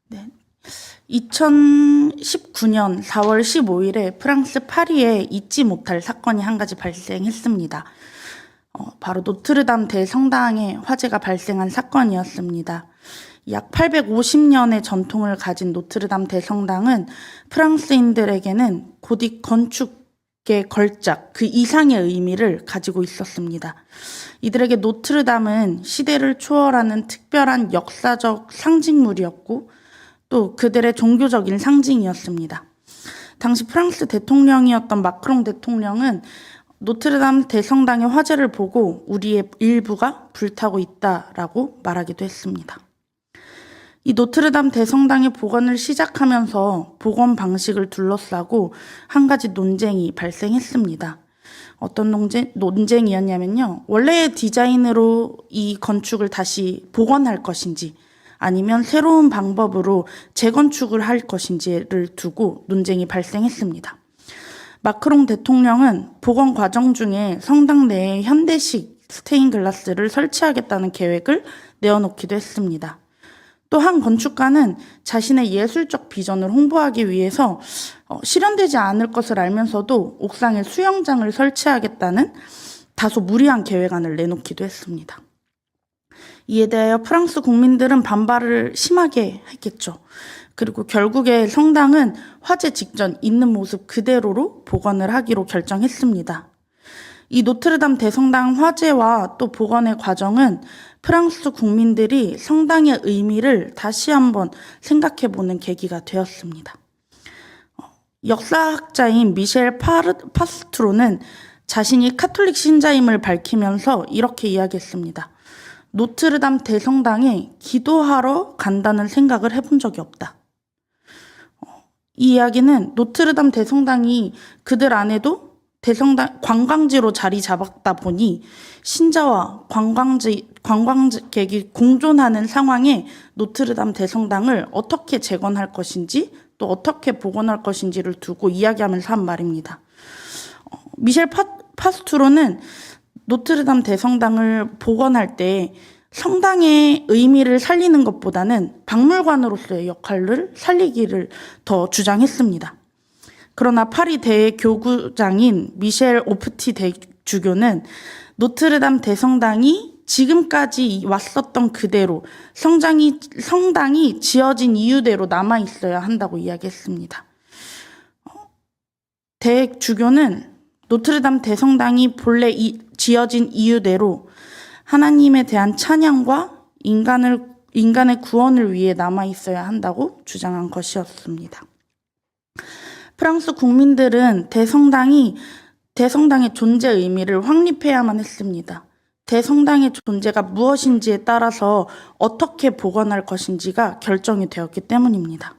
네. 2019년 4월 15일에 프랑스 파리에 잊지 못할 사건이 한 가지 발생했습니다. 바로 노트르담 대성당에 화재가 발생한 사건이었습니다. 약 850년의 전통을 가진 노트르담 대성당은 프랑스인들에게는 고딕 건축의 걸작 그 이상의 의미를 가지고 있었습니다. 이들에게 노트르담은 시대를 초월하는 특별한 역사적 상징물이었고 또 그들의 종교적인 상징이었습니다. 당시 프랑스 대통령이었던 마크롱 대통령은 노트르담 대성당의 화재를 보고 우리의 일부가 불타고 있다라고 말하기도 했습니다. 이 노트르담 대성당의 복원을 시작하면서 복원 방식을 둘러싸고 한 가지 논쟁이 발생했습니다. 어떤 논쟁이었냐면요. 원래의 디자인으로 이 건축을 다시 복원할 것인지 아니면 새로운 방법으로 재건축을 할 것인지를 두고 논쟁이 발생했습니다. 마크롱 대통령은 복원 과정 중에 성당 내에 현대식 스테인글라스를 설치하겠다는 계획을 내어놓기도 했습니다. 또 한 건축가는 자신의 예술적 비전을 홍보하기 위해서 실현되지 않을 것을 알면서도 옥상에 수영장을 설치하겠다는 다소 무리한 계획안을 내놓기도 했습니다. 이에 대하여 프랑스 국민들은 반발을 심하게 했겠죠. 그리고 결국에 성당은 화재 직전 있는 모습 그대로로 복원을 하기로 결정했습니다. 이 노트르담 대성당 화재와 또 복원의 과정은 프랑스 국민들이 성당의 의미를 다시 한번 생각해보는 계기가 되었습니다. 역사학자인 미셸 파스트로는 자신이 카톨릭 신자임을 밝히면서 이렇게 이야기했습니다. 노트르담 대성당에 기도하러 간다는 생각을 해본 적이 없다. 이 이야기는 노트르담 대성당이 그들 안에도 대성당 관광지로 자리 잡았다 보니 신자와 관광객이 공존하는 상황에 노트르담 대성당을 어떻게 재건할 것인지 또 어떻게 복원할 것인지를 두고 이야기하면서 한 말입니다. 미셸 파스투로는 노트르담 대성당을 복원할 때 성당의 의미를 살리는 것보다는 박물관으로서의 역할을 살리기를 더 주장했습니다. 그러나 파리 대교구장인 미셸 오프티 대주교는 노트르담 대성당이 지금까지 왔었던 그대로 성당이 지어진 이유대로 남아있어야 한다고 이야기했습니다. 대주교는 노트르담 대성당이 본래 지어진 이유대로 하나님에 대한 찬양과 인간의 구원을 위해 남아있어야 한다고 주장한 것이었습니다. 프랑스 국민들은 대성당의 존재 의미를 확립해야만 했습니다. 대성당의 존재가 무엇인지에 따라서 어떻게 복원할 것인지가 결정이 되었기 때문입니다.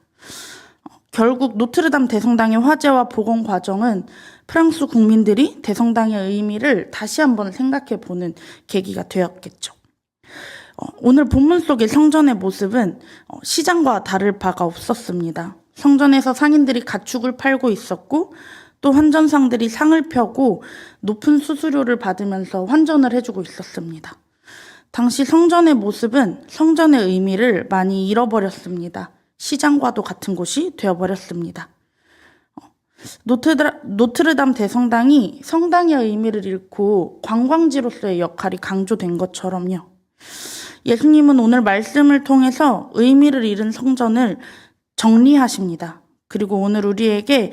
결국 노트르담 대성당의 화재와 복원 과정은 프랑스 국민들이 대성당의 의미를 다시 한번 생각해 보는 계기가 되었겠죠. 오늘 본문 속의 성전의 모습은 시장과 다를 바가 없었습니다. 성전에서 상인들이 가축을 팔고 있었고 또 환전상들이 상을 펴고 높은 수수료를 받으면서 환전을 해주고 있었습니다. 당시 성전의 모습은 성전의 의미를 많이 잃어버렸습니다. 시장과도 같은 곳이 되어버렸습니다. 노트르담 대성당이 성당의 의미를 잃고 관광지로서의 역할이 강조된 것처럼요. 예수님은 오늘 말씀을 통해서 의미를 잃은 성전을 정리하십니다. 그리고 오늘 우리에게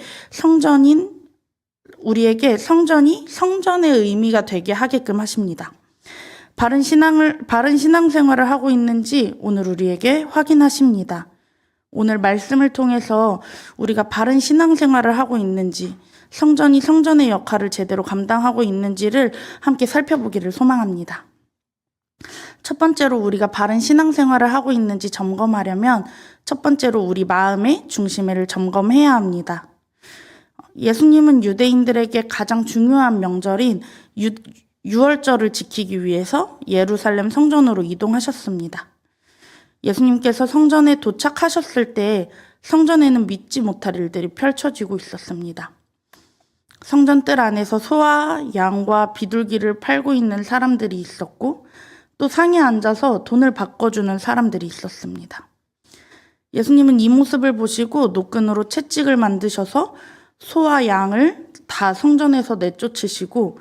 성전이 성전의 의미가 되게 하게끔 하십니다. 바른 신앙생활을 하고 있는지 오늘 우리에게 확인하십니다. 오늘 말씀을 통해서 우리가 바른 신앙생활을 하고 있는지, 성전이 성전의 역할을 제대로 감당하고 있는지를 함께 살펴보기를 소망합니다. 첫 번째로 우리가 바른 신앙생활을 하고 있는지 점검하려면 첫 번째로 우리 마음의 중심을 점검해야 합니다. 예수님은 유대인들에게 가장 중요한 명절인 유월절을 지키기 위해서 예루살렘 성전으로 이동하셨습니다. 예수님께서 성전에 도착하셨을 때 성전에는 믿지 못할 일들이 펼쳐지고 있었습니다. 성전 뜰 안에서 소와 양과 비둘기를 팔고 있는 사람들이 있었고 또 상에 앉아서 돈을 바꿔주는 사람들이 있었습니다. 예수님은 이 모습을 보시고 노끈으로 채찍을 만드셔서 소와 양을 다 성전에서 내쫓으시고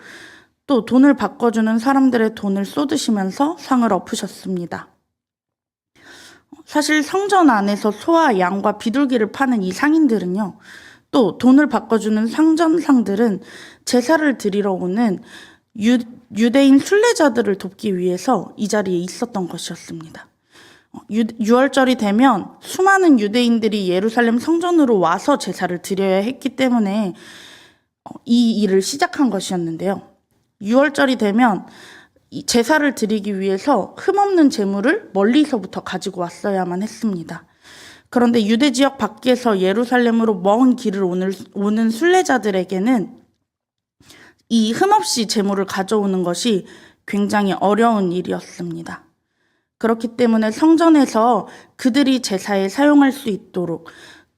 또 돈을 바꿔주는 사람들의 돈을 쏟으시면서 상을 엎으셨습니다. 사실 성전 안에서 소와 양과 비둘기를 파는 이 상인들은요, 또 돈을 바꿔주는 상전상들은 제사를 드리러 오는 유대인 순례자들을 돕기 위해서 이 자리에 있었던 것이었습니다. 6월절이 되면 수많은 유대인들이 예루살렘 성전으로 와서 제사를 드려야 했기 때문에 이 일을 시작한 것이었는데요. 6월절이 되면 이 제사를 드리기 위해서 흠없는 제물을 멀리서부터 가지고 왔어야만 했습니다. 그런데 유대 지역 밖에서 예루살렘으로 먼 길을 오는 순례자들에게는 이 흠없이 제물을 가져오는 것이 굉장히 어려운 일이었습니다. 그렇기 때문에 성전에서 그들이 제사에 사용할 수 있도록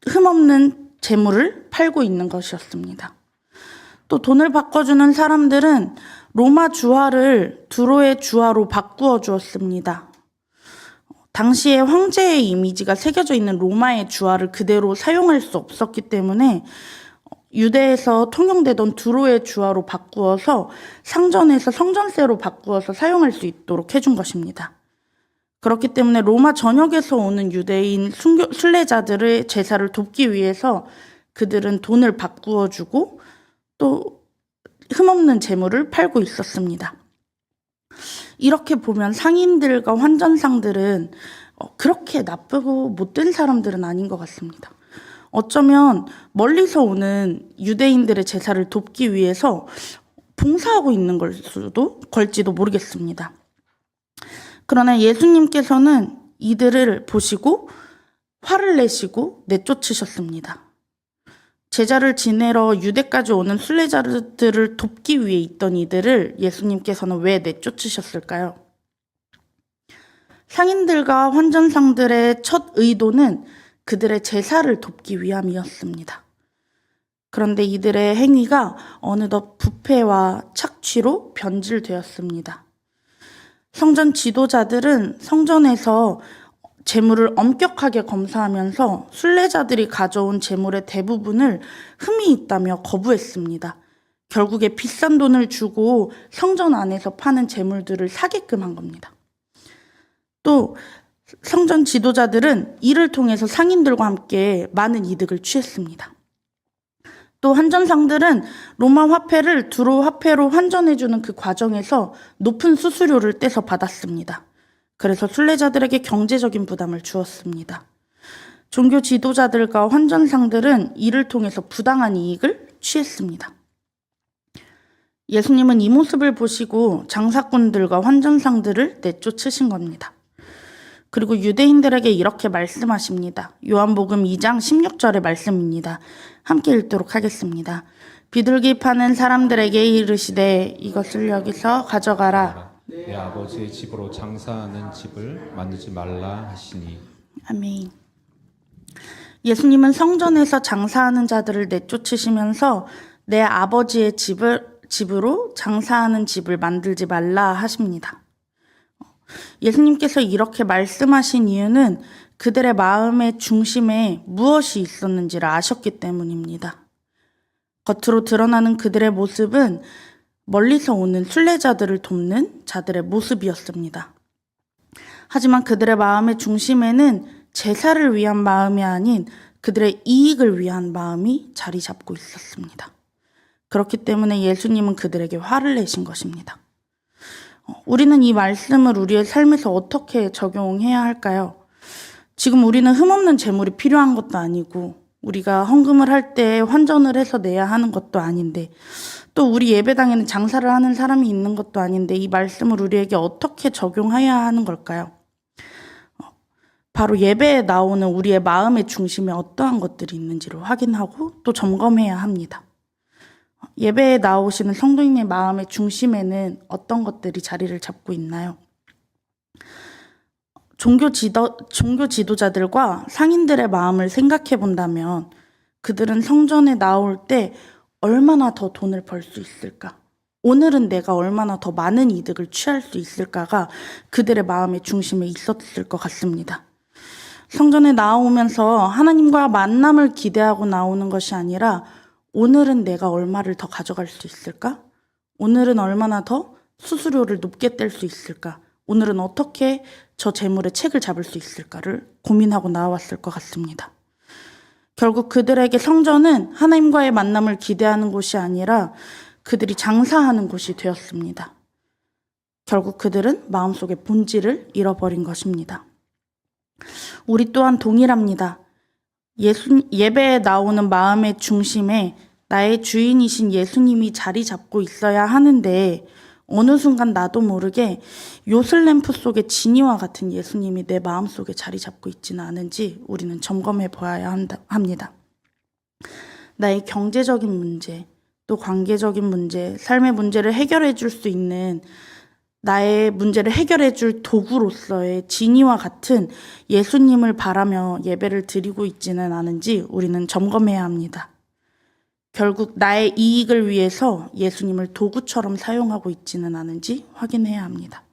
흠없는 제물을 팔고 있는 것이었습니다. 또 돈을 바꿔주는 사람들은 로마 주화를 두로의 주화로 바꾸어 주었습니다. 당시에 황제의 이미지가 새겨져 있는 로마의 주화를 그대로 사용할 수 없었기 때문에 유대에서 통용되던 두로의 주화로 바꾸어서 상전에서 성전세로 바꾸어서 사용할 수 있도록 해준 것입니다. 그렇기 때문에 로마 전역에서 오는 유대인 순례자들의 제사를 돕기 위해서 그들은 돈을 바꾸어 주고 또 흠없는 제물을 팔고 있었습니다. 이렇게 보면 상인들과 환전상들은 그렇게 나쁘고 못된 사람들은 아닌 것 같습니다. 어쩌면 멀리서 오는 유대인들의 제사를 돕기 위해서 봉사하고 있는 걸지도 모르겠습니다. 그러나 예수님께서는 이들을 보시고 화를 내시고 내쫓으셨습니다. 제자를 지내러 유대까지 오는 순례자들을 돕기 위해 있던 이들을 예수님께서는 왜 내쫓으셨을까요? 상인들과 환전상들의 첫 의도는 그들의 제사를 돕기 위함이었습니다. 그런데 이들의 행위가 어느덧 부패와 착취로 변질되었습니다. 성전 지도자들은 성전에서 재물을 엄격하게 검사하면서 순례자들이 가져온 재물의 대부분을 흠이 있다며 거부했습니다. 결국에 비싼 돈을 주고 성전 안에서 파는 재물들을 사게끔 한 겁니다. 또 성전 지도자들은 이를 통해서 상인들과 함께 많은 이득을 취했습니다. 또 환전상들은 로마 화폐를 두로 화폐로 환전해주는 그 과정에서 높은 수수료를 떼서 받았습니다. 그래서 순례자들에게 경제적인 부담을 주었습니다. 종교 지도자들과 환전상들은 이를 통해서 부당한 이익을 취했습니다. 예수님은 이 모습을 보시고 장사꾼들과 환전상들을 내쫓으신 겁니다. 그리고 유대인들에게 이렇게 말씀하십니다. 요한복음 2장 16절의 말씀입니다. 함께 읽도록 하겠습니다. 비둘기 파는 사람들에게 이르시되 이것을 여기서 가져가라. 내 아버지의 집으로 장사하는 집을 만들지 말라 하시니. 아멘. 예수님은 성전에서 장사하는 자들을 내쫓으시면서 내 아버지의 집으로 장사하는 집을 만들지 말라 하십니다. 예수님께서 이렇게 말씀하신 이유는 그들의 마음의 중심에 무엇이 있었는지를 아셨기 때문입니다. 겉으로 드러나는 그들의 모습은 멀리서 오는 순례자들을 돕는 자들의 모습이었습니다. 하지만 그들의 마음의 중심에는 제사를 위한 마음이 아닌 그들의 이익을 위한 마음이 자리 잡고 있었습니다. 그렇기 때문에 예수님은 그들에게 화를 내신 것입니다. 우리는 이 말씀을 우리의 삶에서 어떻게 적용해야 할까요? 지금 우리는 흠없는 재물이 필요한 것도 아니고 우리가 헌금을 할 때 환전을 해서 내야 하는 것도 아닌데 또 우리 예배당에는 장사를 하는 사람이 있는 것도 아닌데 이 말씀을 우리에게 어떻게 적용해야 하는 걸까요? 바로 예배에 나오는 우리의 마음의 중심에 어떠한 것들이 있는지를 확인하고 또 점검해야 합니다. 예배에 나오시는 성도님의 마음의 중심에는 어떤 것들이 자리를 잡고 있나요? 종교 지도자들과 상인들의 마음을 생각해 본다면 그들은 성전에 나올 때 얼마나 더 돈을 벌 수 있을까? 오늘은 내가 얼마나 더 많은 이득을 취할 수 있을까가 그들의 마음의 중심에 있었을 것 같습니다. 성전에 나오면서 하나님과 만남을 기대하고 나오는 것이 아니라 오늘은 내가 얼마를 더 가져갈 수 있을까? 오늘은 얼마나 더 수수료를 높게 뗄 수 있을까? 오늘은 어떻게 저 재물의 책을 잡을 수 있을까를 고민하고 나왔을 것 같습니다. 결국 그들에게 성전은 하나님과의 만남을 기대하는 곳이 아니라 그들이 장사하는 곳이 되었습니다. 결국 그들은 마음속의 본질을 잃어버린 것입니다. 우리 또한 동일합니다. 예배에 나오는 마음의 중심에 나의 주인이신 예수님이 자리 잡고 있어야 하는데 어느 순간 나도 모르게 요슬램프 속의 지니와 같은 예수님이 내 마음속에 자리 잡고 있지는 않은지 우리는 점검해 보아야 합니다. 나의 경제적인 문제, 또 관계적인 문제, 삶의 문제를 해결해 줄 수 있는 나의 문제를 해결해 줄 도구로서의 지니와 같은 예수님을 바라며 예배를 드리고 있지는 않은지 우리는 점검해야 합니다. 결국 나의 이익을 위해서 예수님을 도구처럼 사용하고 있지는 않은지 확인해야 합니다.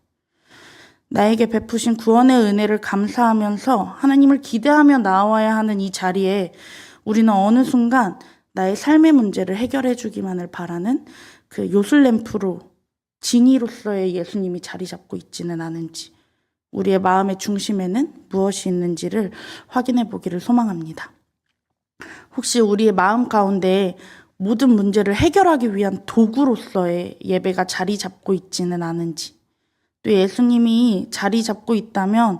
나에게 베푸신 구원의 은혜를 감사하면서 하나님을 기대하며 나와야 하는 이 자리에 우리는 어느 순간 나의 삶의 문제를 해결해 주기만을 바라는 그 요술램프로 진이로서의 예수님이 자리 잡고 있지는 않은지 우리의 마음의 중심에는 무엇이 있는지를 확인해 보기를 소망합니다. 혹시 우리의 마음 가운데 모든 문제를 해결하기 위한 도구로서의 예배가 자리 잡고 있지는 않은지, 또 예수님이 자리 잡고 있다면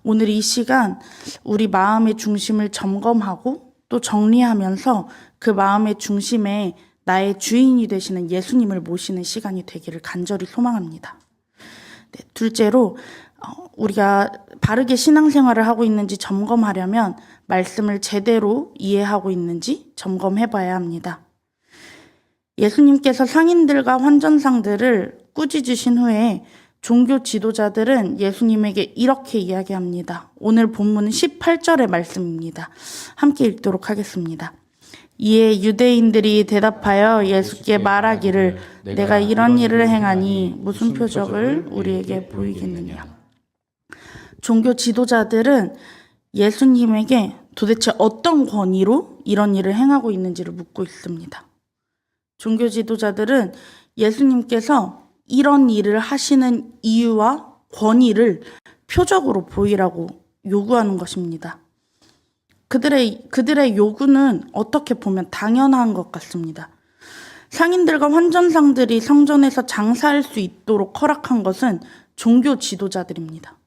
오늘 이 시간 우리 마음의 중심을 점검하고 또 정리하면서 그 마음의 중심에 나의 주인이 되시는 예수님을 모시는 시간이 되기를 간절히 소망합니다. 네, 둘째로 우리가 바르게 신앙생활을 하고 있는지 점검하려면 말씀을 제대로 이해하고 있는지 점검해 봐야 합니다. 예수님께서 상인들과 환전상들을 꾸짖으신 후에 종교 지도자들은 예수님에게 이렇게 이야기합니다. 오늘 본문은 18절의 말씀입니다. 함께 읽도록 하겠습니다. 이에 유대인들이 대답하여 예수께 말하기를 내가 이런 일을 행하니 무슨 표적을 우리에게 보이겠느냐. 종교 지도자들은 예수님에게 도대체 어떤 권위로 이런 일을 행하고 있는지를 묻고 있습니다. 종교 지도자들은 예수님께서 이런 일을 하시는 이유와 권위를 표적으로 보이라고 요구하는 것입니다. 그들의 요구는 어떻게 보면 당연한 것 같습니다. 상인들과 환전상들이 성전에서 장사할 수 있도록 허락한 것은 종교 지도자들입니다.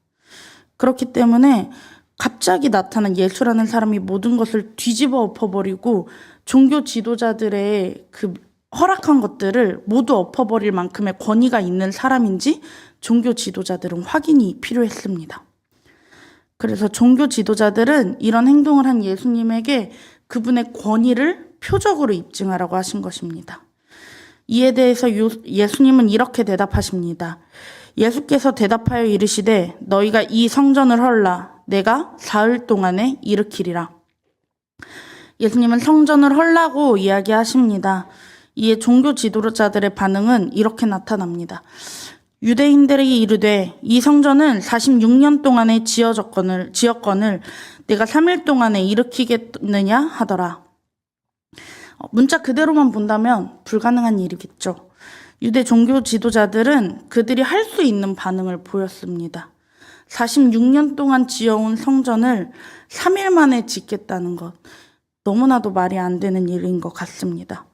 그렇기 때문에 갑자기 나타난 예수라는 사람이 모든 것을 뒤집어 엎어버리고 종교 지도자들의 그 허락한 것들을 모두 엎어버릴 만큼의 권위가 있는 사람인지 종교 지도자들은 확인이 필요했습니다. 그래서 종교 지도자들은 이런 행동을 한 예수님에게 그분의 권위를 표적으로 입증하라고 하신 것입니다. 이에 대해서 예수님은 이렇게 대답하십니다. 예수께서 대답하여 이르시되 너희가 이 성전을 헐라 내가 사흘 동안에 일으키리라. 예수님은 성전을 헐라고 이야기하십니다. 이에 종교 지도자들의 반응은 이렇게 나타납니다. 유대인들이 이르되 이 성전은 46년 동안에 지었건을 내가 3일 동안에 일으키겠느냐 하더라. 문자 그대로만 본다면 불가능한 일이겠죠. 유대 종교 지도자들은 그들이 할 수 있는 반응을 보였습니다. 46년 동안 지어온 성전을 3일 만에 짓겠다는 것, 너무나도 말이 안 되는 일인 것 같습니다.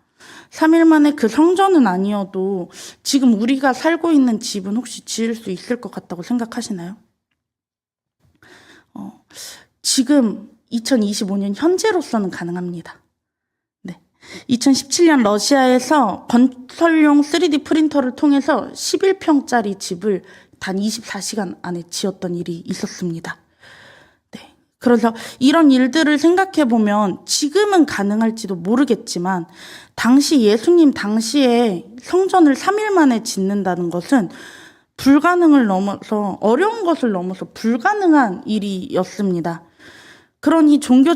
3일 만에 그 성전은 아니어도 지금 우리가 살고 있는 집은 혹시 지을 수 있을 것 같다고 생각하시나요? 지금 2025년 현재로서는 가능합니다. 네. 2017년 러시아에서 건설용 3D 프린터를 통해서 11평짜리 집을 단 24시간 안에 지었던 일이 있었습니다. 네. 그래서 이런 일들을 생각해 보면 지금은 가능할지도 모르겠지만 당시 예수님 당시에 성전을 3일 만에 짓는다는 것은 불가능을 넘어서 어려운 것을 넘어서 불가능한 일이었습니다. 그러니 종교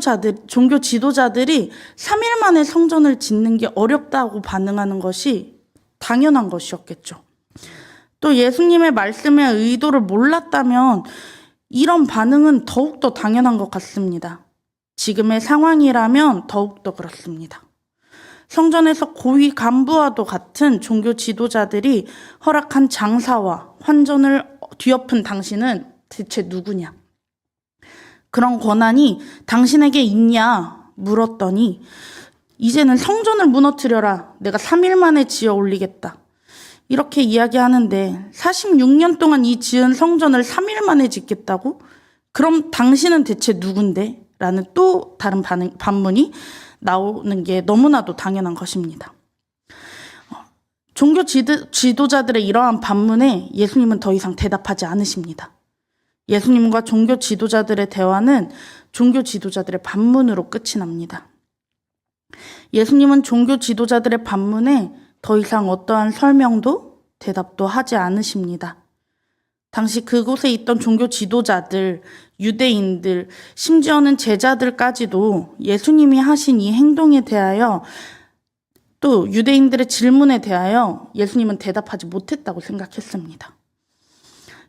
지도자들이 3일 만에 성전을 짓는 게 어렵다고 반응하는 것이 당연한 것이었겠죠. 또 예수님의 말씀의 의도를 몰랐다면 이런 반응은 더욱더 당연한 것 같습니다. 지금의 상황이라면 더욱더 그렇습니다. 성전에서 고위 간부와도 같은 종교 지도자들이 허락한 장사와 환전을 뒤엎은 당신은 대체 누구냐? 그런 권한이 당신에게 있냐? 물었더니 이제는 성전을 무너뜨려라. 내가 3일 만에 지어 올리겠다. 이렇게 이야기하는데 46년 동안 이 지은 성전을 3일 만에 짓겠다고? 그럼 당신은 대체 누군데? 라는 또 다른 반문이 나오는 게 너무나도 당연한 것입니다. 종교 지도자들의 이러한 반문에 예수님은 더 이상 대답하지 않으십니다. 예수님과 종교 지도자들의 대화는 종교 지도자들의 반문으로 끝이 납니다. 예수님은 종교 지도자들의 반문에 더 이상 어떠한 설명도 대답도 하지 않으십니다. 당시 그곳에 있던 종교 지도자들, 유대인들, 심지어는 제자들까지도 예수님이 하신 이 행동에 대하여 또 유대인들의 질문에 대하여 예수님은 대답하지 못했다고 생각했습니다.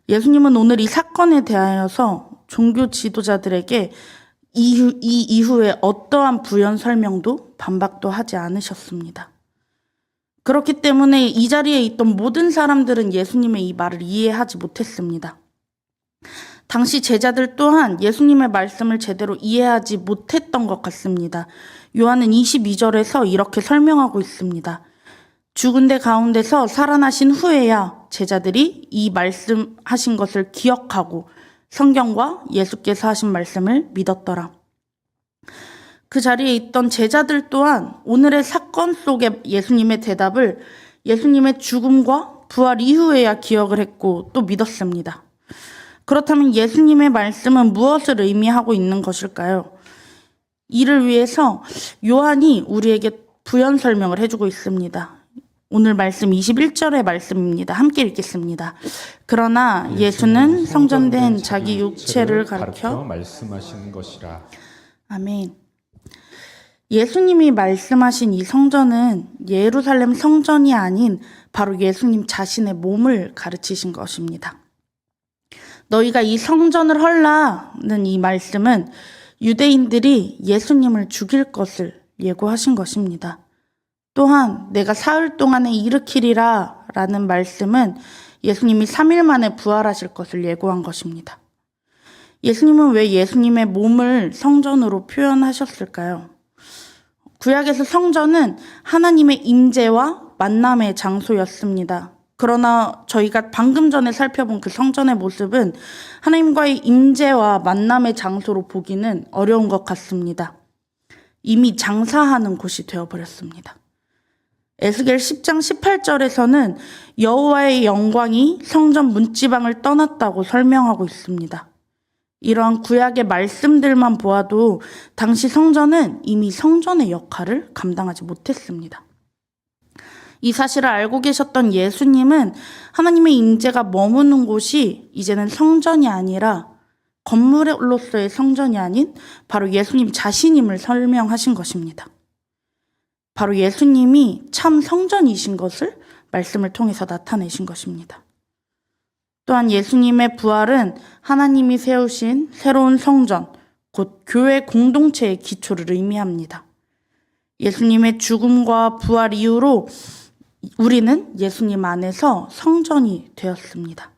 예수님은 오늘 이 사건에 대하여서 종교 지도자들에게 이 이후에 어떠한 부연 설명도 반박도 하지 않으셨습니다. 그렇기 때문에 이 자리에 있던 모든 사람들은 예수님의 이 말을 이해하지 못했습니다. 당시 제자들 또한 예수님의 말씀을 제대로 이해하지 못했던 것 같습니다. 요한은 22절에서 이렇게 설명하고 있습니다. 죽은 데 가운데서 살아나신 후에야 제자들이 이 말씀하신 것을 기억하고 성경과 예수께서 하신 말씀을 믿었더라. 그 자리에 있던 제자들 또한 오늘의 사건 속의 예수님의 대답을 예수님의 죽음과 부활 이후에야 기억을 했고 또 믿었습니다. 그렇다면 예수님의 말씀은 무엇을 의미하고 있는 것일까요? 이를 위해서 요한이 우리에게 부연 설명을 해주고 있습니다. 오늘 말씀 21절의 말씀입니다. 함께 읽겠습니다. 그러나 예수는 성전된 자기 육체를 가리켜 말씀하신 것이라. 아멘. 예수님이 말씀하신 이 성전은 예루살렘 성전이 아닌 바로 예수님 자신의 몸을 가르치신 것입니다. 너희가 이 성전을 헐라는 이 말씀은 유대인들이 예수님을 죽일 것을 예고하신 것입니다. 또한 내가 사흘 동안에 일으키리라 라는 말씀은 예수님이 3일 만에 부활하실 것을 예고한 것입니다. 예수님은 왜 예수님의 몸을 성전으로 표현하셨을까요? 구약에서 성전은 하나님의 임재와 만남의 장소였습니다. 그러나 저희가 방금 전에 살펴본 그 성전의 모습은 하나님과의 임재와 만남의 장소로 보기는 어려운 것 같습니다. 이미 장사하는 곳이 되어버렸습니다. 에스겔 10장 18절에서는 여호와의 영광이 성전 문지방을 떠났다고 설명하고 있습니다. 이러한 구약의 말씀들만 보아도 당시 성전은 이미 성전의 역할을 감당하지 못했습니다. 이 사실을 알고 계셨던 예수님은 하나님의 임재가 머무는 곳이 이제는 성전이 아니라 건물로서의 성전이 아닌 바로 예수님 자신임을 설명하신 것입니다. 바로 예수님이 참 성전이신 것을 말씀을 통해서 나타내신 것입니다. 또한 예수님의 부활은 하나님이 세우신 새로운 성전, 곧 교회 공동체의 기초를 의미합니다. 예수님의 죽음과 부활 이후로 우리는 예수님 안에서 성전이 되었습니다.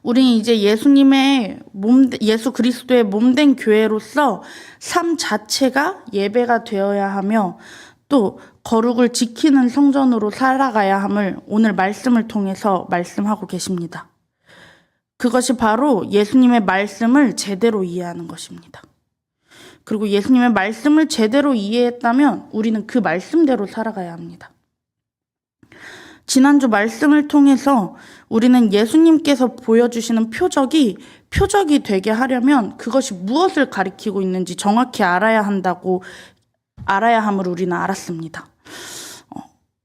우리는 이제 예수 그리스도의 몸된 교회로서 삶 자체가 예배가 되어야 하며 또 거룩을 지키는 성전으로 살아가야 함을 오늘 말씀을 통해서 말씀하고 계십니다. 그것이 바로 예수님의 말씀을 제대로 이해하는 것입니다. 그리고 예수님의 말씀을 제대로 이해했다면 우리는 그 말씀대로 살아가야 합니다. 지난주 말씀을 통해서 우리는 예수님께서 보여주시는 표적이 되게 하려면 그것이 무엇을 가리키고 있는지 정확히 알아야 함을 우리는 알았습니다.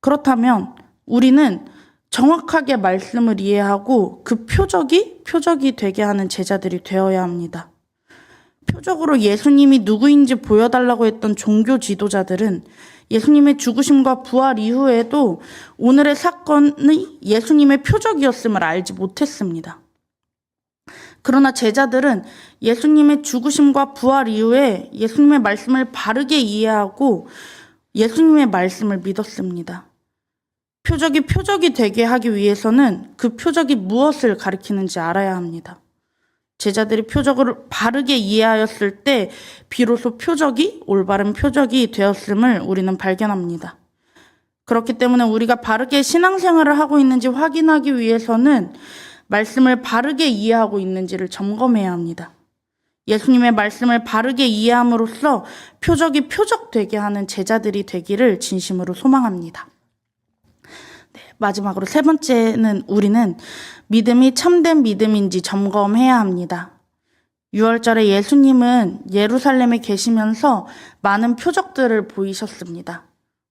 그렇다면 우리는 정확하게 말씀을 이해하고 그 표적이 되게 하는 제자들이 되어야 합니다. 표적으로 예수님이 누구인지 보여달라고 했던 종교 지도자들은 예수님의 죽으심과 부활 이후에도 오늘의 사건이 예수님의 표적이었음을 알지 못했습니다. 그러나 제자들은 예수님의 죽으심과 부활 이후에 예수님의 말씀을 바르게 이해하고 예수님의 말씀을 믿었습니다. 표적이 되게 하기 위해서는 그 표적이 무엇을 가리키는지 알아야 합니다. 제자들이 표적을 바르게 이해하였을 때 비로소 표적이 올바른 표적이 되었음을 우리는 발견합니다. 그렇기 때문에 우리가 바르게 신앙생활을 하고 있는지 확인하기 위해서는 말씀을 바르게 이해하고 있는지를 점검해야 합니다. 예수님의 말씀을 바르게 이해함으로써 표적이 표적되게 하는 제자들이 되기를 진심으로 소망합니다. 마지막으로 세 번째는 우리는 믿음이 참된 믿음인지 점검해야 합니다. 6월절에 예수님은 예루살렘에 계시면서 많은 표적들을 보이셨습니다.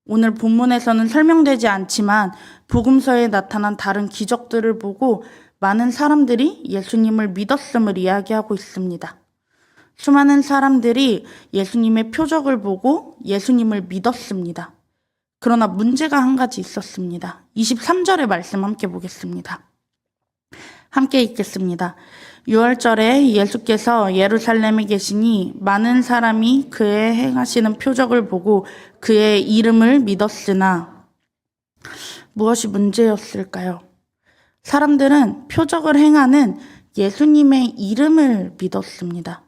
오늘 본문에서는 설명되지 않지만 복음서에 나타난 다른 기적들을 보고 많은 사람들이 예수님을 믿었음을 이야기하고 있습니다. 수많은 사람들이 예수님의 표적을 보고 예수님을 믿었습니다. 그러나 문제가 한 가지 있었습니다. 23절의 말씀 함께 보겠습니다. 함께 읽겠습니다. 6월절에 예수께서 예루살렘에 계시니 많은 사람이 그의 행하시는 표적을 보고 그의 이름을 믿었으나 무엇이 문제였을까요? 사람들은 표적을 행하는 예수님의 이름을 믿었습니다.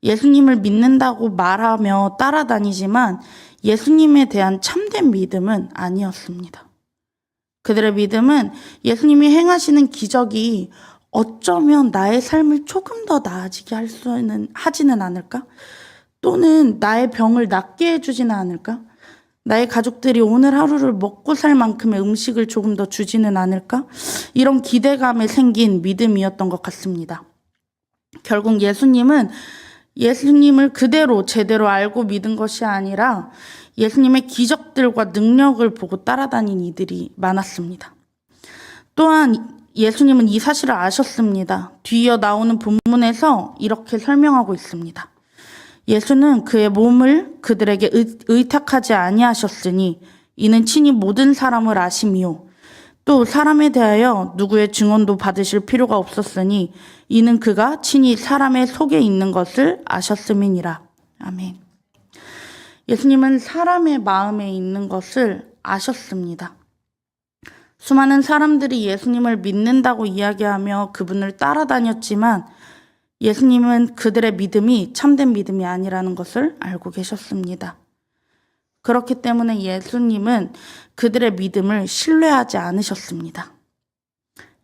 예수님을 믿는다고 말하며 따라다니지만 예수님에 대한 참된 믿음은 아니었습니다. 그들의 믿음은 예수님이 행하시는 기적이 어쩌면 나의 삶을 조금 더 나아지게 하지는 않을까? 또는 나의 병을 낫게 해주지는 않을까? 나의 가족들이 오늘 하루를 먹고 살 만큼의 음식을 조금 더 주지는 않을까? 이런 기대감에 생긴 믿음이었던 것 같습니다. 결국 예수님을 그대로 제대로 알고 믿은 것이 아니라 예수님의 기적들과 능력을 보고 따라다닌 이들이 많았습니다. 또한 예수님은 이 사실을 아셨습니다. 뒤이어 나오는 본문에서 이렇게 설명하고 있습니다. 예수는 그의 몸을 그들에게 의탁하지 아니하셨으니 이는 친히 모든 사람을 아심이요. 또 사람에 대하여 누구의 증언도 받으실 필요가 없었으니 이는 그가 친히 사람의 속에 있는 것을 아셨음이니라. 아멘. 예수님은 사람의 마음에 있는 것을 아셨습니다. 수많은 사람들이 예수님을 믿는다고 이야기하며 그분을 따라다녔지만 예수님은 그들의 믿음이 참된 믿음이 아니라는 것을 알고 계셨습니다. 그렇기 때문에 예수님은 그들의 믿음을 신뢰하지 않으셨습니다.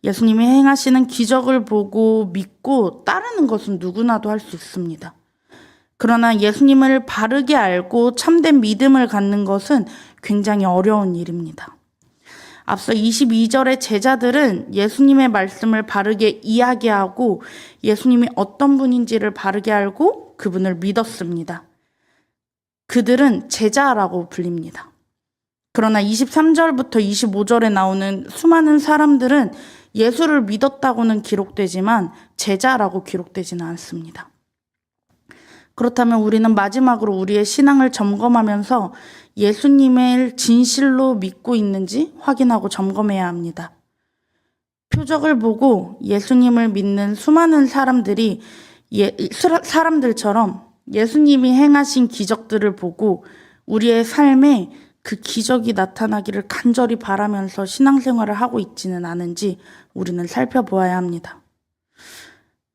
예수님이 행하시는 기적을 보고 믿고 따르는 것은 누구나도 할 수 있습니다. 그러나 예수님을 바르게 알고 참된 믿음을 갖는 것은 굉장히 어려운 일입니다. 앞서 22절의 제자들은 예수님의 말씀을 바르게 이야기하고 예수님이 어떤 분인지를 바르게 알고 그분을 믿었습니다. 그들은 제자라고 불립니다. 그러나 23절부터 25절에 나오는 수많은 사람들은 예수를 믿었다고는 기록되지만 제자라고 기록되지는 않습니다. 그렇다면 우리는 마지막으로 우리의 신앙을 점검하면서 예수님을 진실로 믿고 있는지 확인하고 점검해야 합니다. 표적을 보고 예수님을 믿는 수많은 사람들처럼 예수님이 행하신 기적들을 보고 우리의 삶에 그 기적이 나타나기를 간절히 바라면서 신앙생활을 하고 있지는 않은지 우리는 살펴보아야 합니다.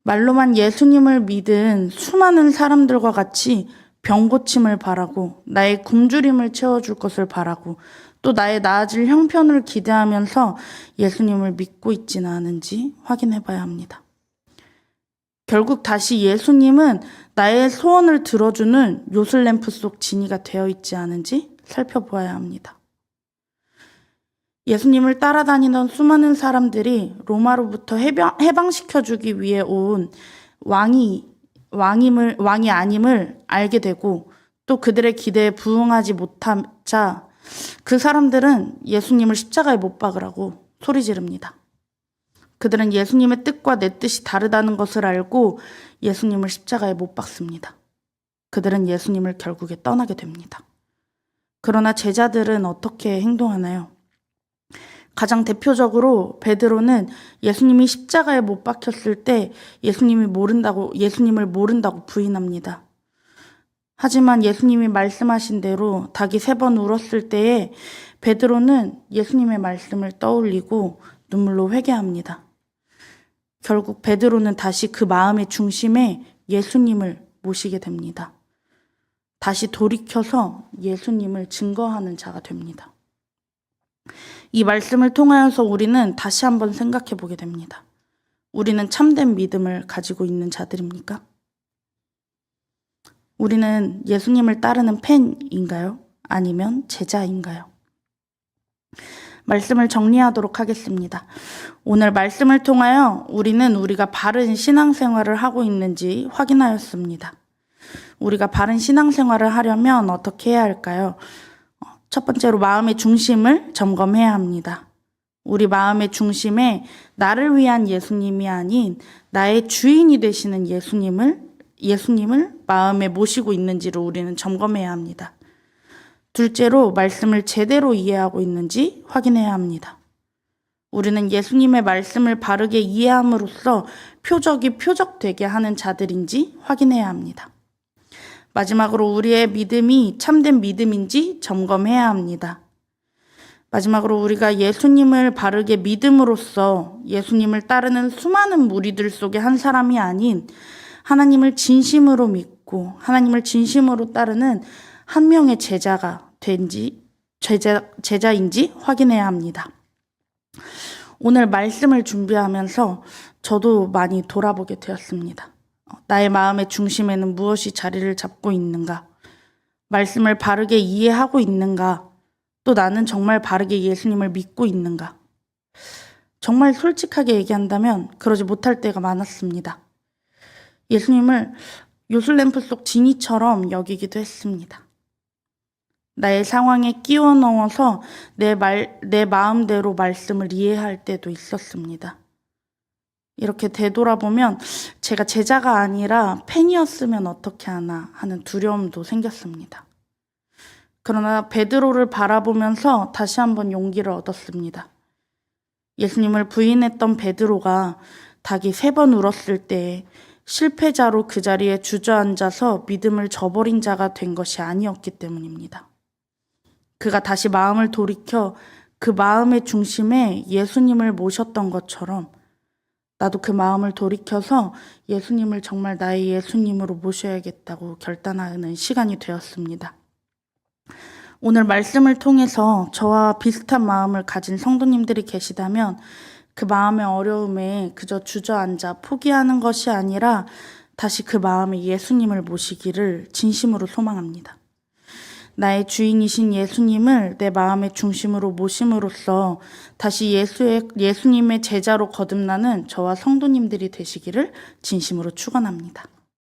말로만 예수님을 믿은 수많은 사람들과 같이 병 고침을 바라고 나의 굶주림을 채워줄 것을 바라고 또 나의 나아질 형편을 기대하면서 예수님을 믿고 있지는 않은지 확인해 봐야 합니다. 결국 다시 예수님은 나의 소원을 들어주는 요술램프 속 지니가 되어 있지 않은지 살펴보아야 합니다. 예수님을 따라다니던 수많은 사람들이 로마로부터 해방시켜주기 위해 온 왕이 아님을 알게 되고 또 그들의 기대에 부응하지 못하자 그 사람들은 예수님을 십자가에 못 박으라고 소리 지릅니다. 그들은 예수님의 뜻과 내 뜻이 다르다는 것을 알고 예수님을 십자가에 못 박습니다. 그들은 예수님을 결국에 떠나게 됩니다. 그러나 제자들은 어떻게 행동하나요? 가장 대표적으로 베드로는 예수님이 십자가에 못 박혔을 때 예수님을 모른다고 부인합니다. 하지만 예수님이 말씀하신 대로 닭이 3번 울었을 때에 베드로는 예수님의 말씀을 떠올리고 눈물로 회개합니다. 결국 베드로는 다시 그 마음의 중심에 예수님을 모시게 됩니다. 다시 돌이켜서 예수님을 증거하는 자가 됩니다. 이 말씀을 통하여서 우리는 다시 한번 생각해 보게 됩니다. 우리는 참된 믿음을 가지고 있는 자들입니까? 우리는 예수님을 따르는 팬인가요? 아니면 제자인가요? 말씀을 정리하도록 하겠습니다. 오늘 말씀을 통하여 우리는 우리가 바른 신앙생활을 하고 있는지 확인하였습니다. 우리가 바른 신앙생활을 하려면 어떻게 해야 할까요? 첫 번째로 마음의 중심을 점검해야 합니다. 우리 마음의 중심에 나를 위한 예수님이 아닌 나의 주인이 되시는 예수님을 마음에 모시고 있는지를 우리는 점검해야 합니다. 둘째로 말씀을 제대로 이해하고 있는지 확인해야 합니다. 우리는 예수님의 말씀을 바르게 이해함으로써 표적이 표적되게 하는 자들인지 확인해야 합니다. 마지막으로 우리의 믿음이 참된 믿음인지 점검해야 합니다. 마지막으로 우리가 예수님을 바르게 믿음으로써 예수님을 따르는 수많은 무리들 속에 한 사람이 아닌 하나님을 진심으로 믿고 하나님을 진심으로 따르는 한 명의 제자인지 확인해야 합니다. 오늘 말씀을 준비하면서 저도 많이 돌아보게 되었습니다. 나의 마음의 중심에는 무엇이 자리를 잡고 있는가? 말씀을 바르게 이해하고 있는가? 또 나는 정말 바르게 예수님을 믿고 있는가? 정말 솔직하게 얘기한다면 그러지 못할 때가 많았습니다. 예수님을 요술램프 속 지니처럼 여기기도 했습니다. 나의 상황에 끼워 넣어서 내 마음대로 말씀을 이해할 때도 있었습니다. 이렇게 되돌아보면 제가 제자가 아니라 팬이었으면 어떻게 하나 하는 두려움도 생겼습니다. 그러나 베드로를 바라보면서 다시 한번 용기를 얻었습니다. 예수님을 부인했던 베드로가 닭이 3번 울었을 때 실패자로 그 자리에 주저앉아서 믿음을 저버린 자가 된 것이 아니었기 때문입니다. 그가 다시 마음을 돌이켜 그 마음의 중심에 예수님을 모셨던 것처럼 나도 그 마음을 돌이켜서 예수님을 정말 나의 예수님으로 모셔야겠다고 결단하는 시간이 되었습니다. 오늘 말씀을 통해서 저와 비슷한 마음을 가진 성도님들이 계시다면 그 마음의 어려움에 그저 주저앉아 포기하는 것이 아니라 다시 그 마음에 예수님을 모시기를 진심으로 소망합니다. 나의 주인이신 예수님을 내 마음의 중심으로 모심으로써 다시 예수님의 제자로 거듭나는 저와 성도님들이 되시기를 진심으로 축원합니다.